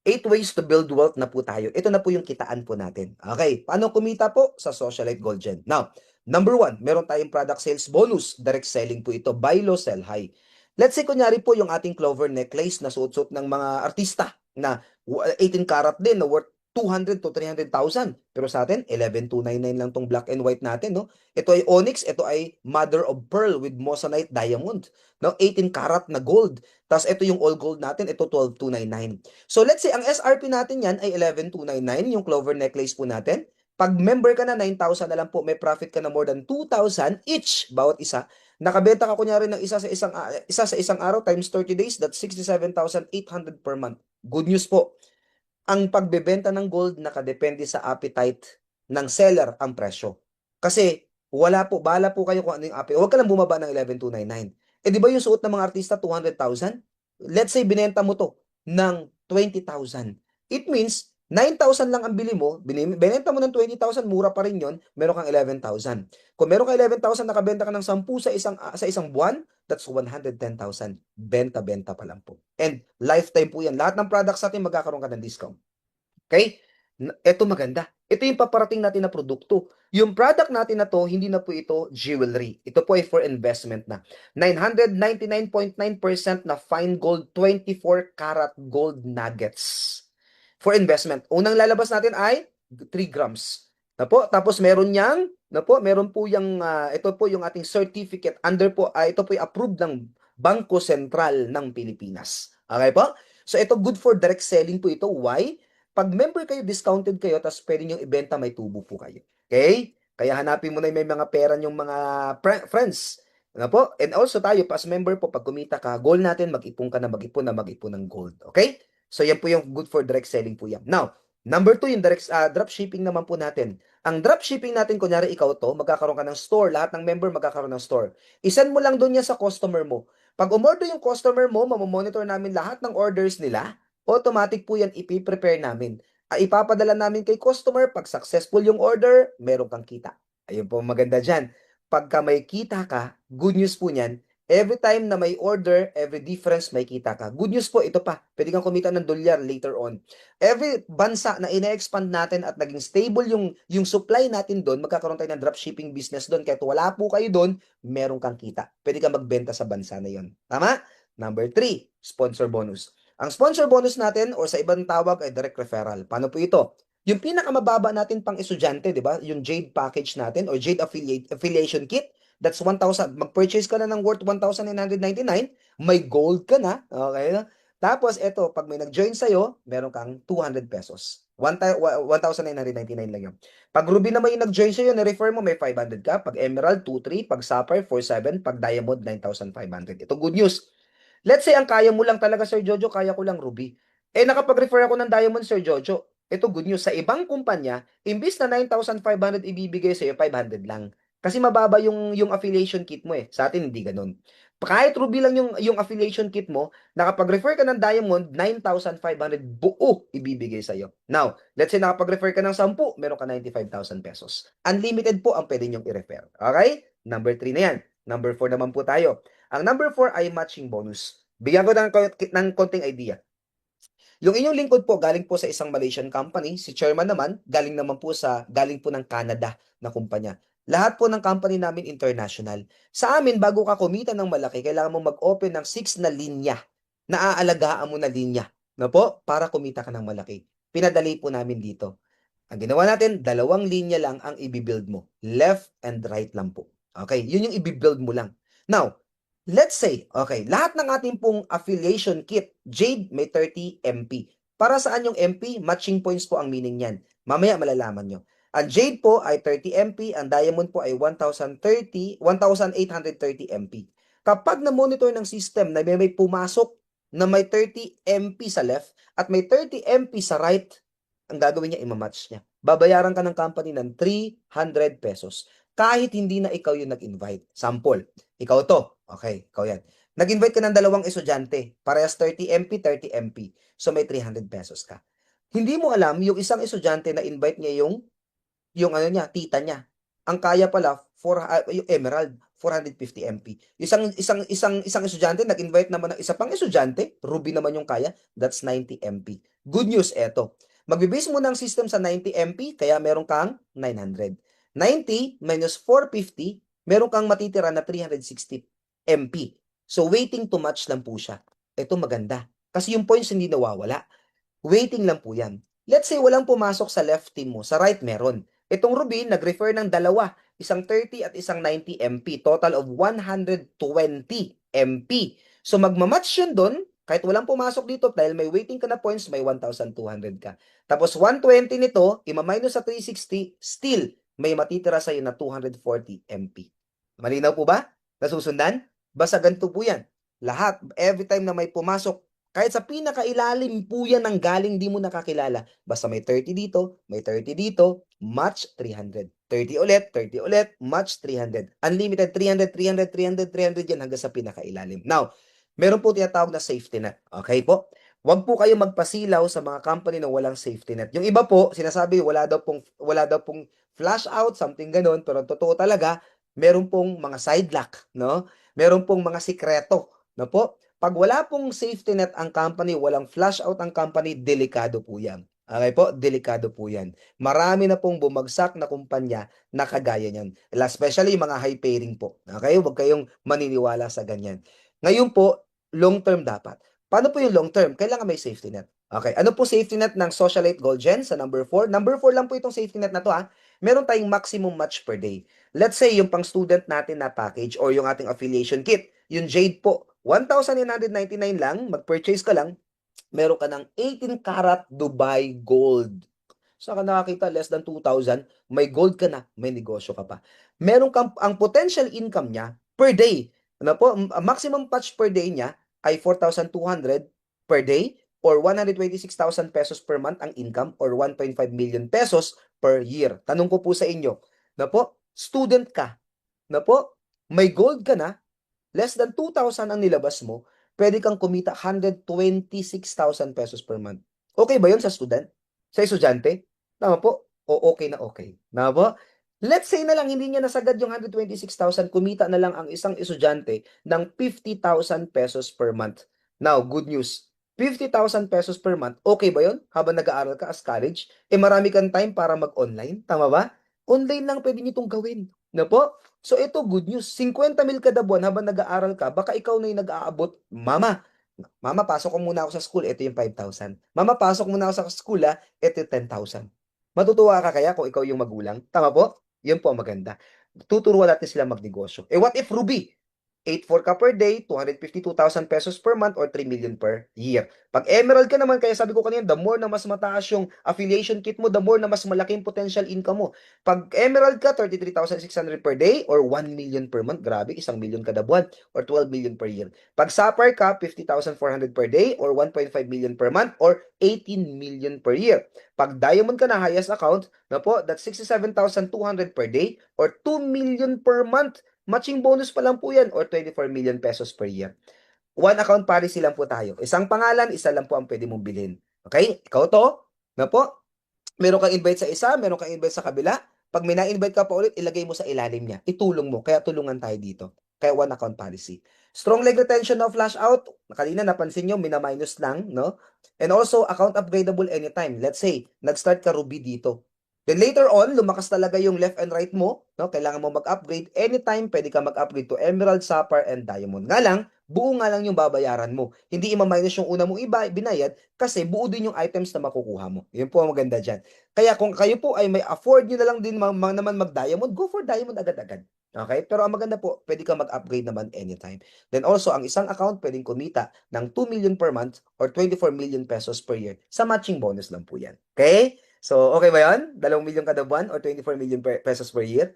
8 ways to build wealth na po tayo. Ito na po yung kitaan po natin. Okay, paano kumita po? Sa Socialite Gold Gen. Now, number one, meron tayong product sales bonus. Direct selling po ito. Buy low, sell high. Let's say, kunyari po yung ating clover necklace na suot-suot ng mga artista na 18 karat din na worth 200 to 300,000. Pero sa atin, 11,299 lang tong black and white natin, no? Ito ay onyx, ito ay mother of pearl with moissanite diamond. No? 18 karat na gold. Tapos ito yung all gold natin, ito 12,299. So let's say ang SRP natin yan ay 11,299, yung clover necklace po natin. Pag member ka na, 9,000 na lang po, may profit ka na more than 2,000 each bawat isa. Nakabenta ka kunyari ng isa sa isang araw times 30 days, that's 67,800 per month. Good news po. Ang pagbebenta ng gold nakadepende sa appetite ng seller ang presyo. Kasi wala po, bala po kayo kung ano yung appetite. Huwag ka lang bumaba ng 11,299. Eh di ba yung suot ng mga artista 200,000? Let's say binenta mo to ng 20,000. It means 9,000 lang ang bili mo, binenta mo ng 20,000, mura pa rin yon, meron kang 11,000. Kung meron kang 11,000, nakabenta ka ng 10 sa isang buwan, that's 110,000. Benta-benta pa lang po. And lifetime po yan. Lahat ng products natin magkakaroon ka ng discount. Okay? Ito maganda. Ito yung paparating natin na produkto. Yung product natin na to, hindi na po ito jewelry. Ito po ay for investment na. 999.9% na fine gold, 24 karat gold nuggets. For investment. Unang lalabas natin ay 3 grams. Na po, tapos meron yang, na po, meron po yung, ito po yung ating certificate under po, ito po yung approved ng Bangko Sentral ng Pilipinas. Okay po? So ito good for direct selling po ito. Why? Pag member kayo, discounted kayo, tapos pwede nyo ibenta, may tubo po kayo. Okay? Kaya hanapin mo na may mga pera yung mga friends. Ano po? And also tayo, as member po, pag kumita ka, goal natin, mag-ipon ka na mag-ipon ng gold. Okay? So yan po yung good for direct selling po yan. Now, number 2, yung direct drop shipping naman po natin. Ang drop shipping natin, kunyari ikaw to, magkakaroon ka ng store, lahat ng member magkakaroon ng store. Isend mo lang doon yan sa customer mo. Pag umorder yung customer mo, mamomonitor namin lahat ng orders nila, automatic po yan ipiprepare namin. Ipapadala namin kay customer, pag successful yung order, meron kang kita. Ayun po maganda dyan. Pagka may kita ka, good news po niyan, every time na may order, every difference may kita ka. Good news po, ito pa, pwede kang kumita ng dolyar later on. Every bansa na ina-expand natin at naging stable yung supply natin doon, magkakaroon tayo ng dropshipping business doon. Kahit wala po kayo doon, meron kang kita. Pwede kang magbenta sa bansa na yon. Tama? Number 3, sponsor bonus. Ang sponsor bonus natin or sa ibang tawag ay direct referral. Paano po ito? Yung pinakamababa natin pang estudyante, di ba? Yung Jade package natin or Jade affiliation kit, that's 1,000. Mag-purchase ka na ng worth 1,999, may gold ka na, okay? Tapos ito, pag may nag-join sa'yo, meron kang 200 pesos. 1,999 lang yun. Pag Ruby naman yung nag-join sa'yo, na-refer mo, may 500 ka. Pag Emerald, 2,300. Pag Sapphire, 4,700. Pag Diamond, 9,500. Ito, good news. Let's say, ang kaya mo lang talaga, Sir Jojo, kaya ko lang Ruby. Eh, nakapag-refer ako ng Diamond, Sir Jojo. Ito, good news. Sa ibang kumpanya, imbis na 9,500 ibibigay sa'yo, 500 lang. Kasi mababa yung affiliation kit mo eh. Sa atin, hindi ganun. Kahit Ruby lang yung affiliation kit mo, nakapag-refer ka ng Diamond, 9,500 buo ibibigay sa'yo. Now, let's say nakapag-refer ka ng 10, meron ka 95,000 pesos. Unlimited po ang pwede nyong i-refer. Okay? Number 3 na yan. Number 4 naman po tayo. Ang number 4 ay matching bonus. Bigyan ko ng konting idea. Yung inyong lingkod po galing po sa isang Malaysian company, si chairman naman galing po ng Canada na kumpanya. Lahat po ng company namin international. Sa amin, bago ka kumita ng malaki, kailangan mo mag-open ng 6 na linya. Naaalagaan mo na linya. Na po, para kumita ka ng malaki. Pinadali po namin dito. Ang ginawa natin, 2 linya lang ang i-build mo. Left and right lang po. Okay, yun yung i-build mo lang. Now, let's say, okay, lahat ng ating pong affiliation kit, Jade may 30 MP. Para saan yung MP? Matching points po ang meaning niyan. Mamaya malalaman nyo. Ang Jade po ay 30 MP, ang Diamond po ay 1,830 MP. Kapag na-monitor ng system na may pumasok na may 30 MP sa left at may 30 MP sa right, ang gagawin niya, imamatch niya. Babayaran ka ng company ng 300 pesos. Kahit hindi na ikaw yung nag-invite. Sample, ikaw to. Okay, ikaw yan. Nag-invite ka ng 2 estudyante. Parehas 30 MP, 30 MP. So may 300 pesos ka. Hindi mo alam, yung isang estudyante na invite niya yung ano niya, tita niya. Ang kaya pala, yung Emerald, 450 MP. Isang estudyante nag-invite naman ng isa pang estudyante, Ruby naman yung kaya, that's 90 MP. Good news eto. Magbe-base mo ng system sa 90 MP, kaya meron kang 900. 90 minus 450, meron kang matitira na 360 MP. So waiting to match lang po siya. Ito maganda. Kasi yung points hindi nawawala. Waiting lang po yan. Let's say walang pumasok sa left team mo, sa right meron. Itong Ruby, nag-refer ng dalawa, isang 30 at isang 90 MP, total of 120 MP. So magmamatch yun doon, kahit walang pumasok dito, dahil may waiting ka na points, may 1,200 ka. Tapos 120 nito, ima-minus sa 360, still, may matitira sa'yo na 240 MP. Malinaw po ba? Nasusundan? Basta ganito po yan. Lahat, every time na may pumasok, kahit sa pinakailalim po yan ang galing di mo nakakilala. Basta may 30 dito, may 30 dito, match 300. 30 ulit, 30 ulit, match 300. Unlimited 300, 300, 300, 300 yan hanggang sa pinakailalim. Now, meron po tinatawag na safety net. Okay po? Huwag po kayo magpasilaw sa mga company na walang safety net. Yung iba po, sinasabi wala daw pong flash out, something ganun, pero totoo talaga, meron pong mga side lock, no? Meron pong mga sikreto, no po? Pag wala pong safety net ang company, walang flush out ang company, delikado po yan. Okay po? Delikado po yan. Marami na pong bumagsak na kumpanya na kagaya niyan. Especially yung mga high paying po. Okay? Huwag kayong maniniwala sa ganyan. Ngayon po, long term dapat. Paano po yung long term? Kailangan may safety net. Okay. Ano po safety net ng Socialite Gold Gen sa number 4? Number 4 lang po itong safety net na to ha. Meron tayong maximum match per day. Let's say yung pang student natin na package or yung ating affiliation kit, yung Jade po, 1,999 lang, mag-purchase ka lang, meron ka ng 18 karat Dubai Gold. Saan ka nakakita? Less than 2,000, may gold ka na, may negosyo ka pa. Meron kang, ang potential income niya per day, ano po, maximum patch per day niya ay 4,200 per day or 126,000 pesos per month ang income or 1.5 million pesos per year. Tanong ko po sa inyo, na po, student ka, na po, may gold ka na, less than 2,000 ang nilabas mo, pwede kang kumita 126,000 pesos per month. Okay ba yun sa student? Sa estudyante? Tama po? O okay na okay. Tama po? Let's say na lang hindi niya nasagad yung 126,000, kumita na lang ang isang estudyante ng 50,000 pesos per month. Now, good news. 50,000 pesos per month, okay ba yun? Habang nag-aaral ka as college, marami kang time para mag-online. Tama ba? Online lang pwede nyo itong gawin. Na po? So ito good news, 50,000 kada buwan habang nag-aaral ka, baka ikaw na yung nag-aabot, mama, pasok ko muna ako sa school, ito yung 5,000. Mama, pasok muna ako sa school, ito yung 10,000. Matutuwa ka kaya kung ikaw yung magulang? Tama po? Yan po ang maganda. Tuturuan natin sila magnegosyo. What if Ruby? 8,400 ka per day, 252,000 pesos per month or 3 million per year. Pag Emerald ka naman, kaya sabi ko kanina, the more na mas mataas yung affiliation kit mo, the more na mas malaking potential income mo. Pag Emerald ka, 33,600 per day or 1 million per month. Grabe, 1 million kada buwan or 12 million per year. Pag Sapphire ka, 50,400 per day or 1.5 million per month or 18 million per year. Pag Diamond ka na highest account, na po, that's 67,200 per day or 2 million per month. Matching bonus pa lang po yan or 24 million pesos per year. One account policy lang po tayo. Isang pangalan, isa lang po ang pwede mong bilhin. Okay? Ikaw to, na po, meron kang invite sa isa, meron kang invite sa kabila. Pag may na-invite ka pa ulit, ilagay mo sa ilalim niya. Itulong mo. Kaya tulungan tayo dito. Kaya one account policy. Strong leg retention no flash out. Kanina napansin nyo, mina-minus lang, no? And also, account upgradable anytime. Let's say, nag-start ka Ruby dito. Then later on, lumakas talaga yung left and right mo, no? Kailangan mo mag-upgrade. Anytime, pwede ka mag-upgrade to Emerald, Sapphire, and Diamond. Nga lang, buo nga lang yung babayaran mo. Hindi ima-minus yung una mong binayad kasi buo din yung items na makukuha mo. Yun po ang maganda dyan. Kaya kung kayo po ay may afford nyo na lang din naman mag-diamond, go for diamond agad-agad. Okay? Pero ang maganda po, pwede ka mag-upgrade naman anytime. Then also, ang isang account pwedeng kumita ng 2 million per month or 24 million pesos per year. Sa matching bonus lang po yan. Okay? So, okay ba yan? 2 million kada buwan or 24 million pesos per year?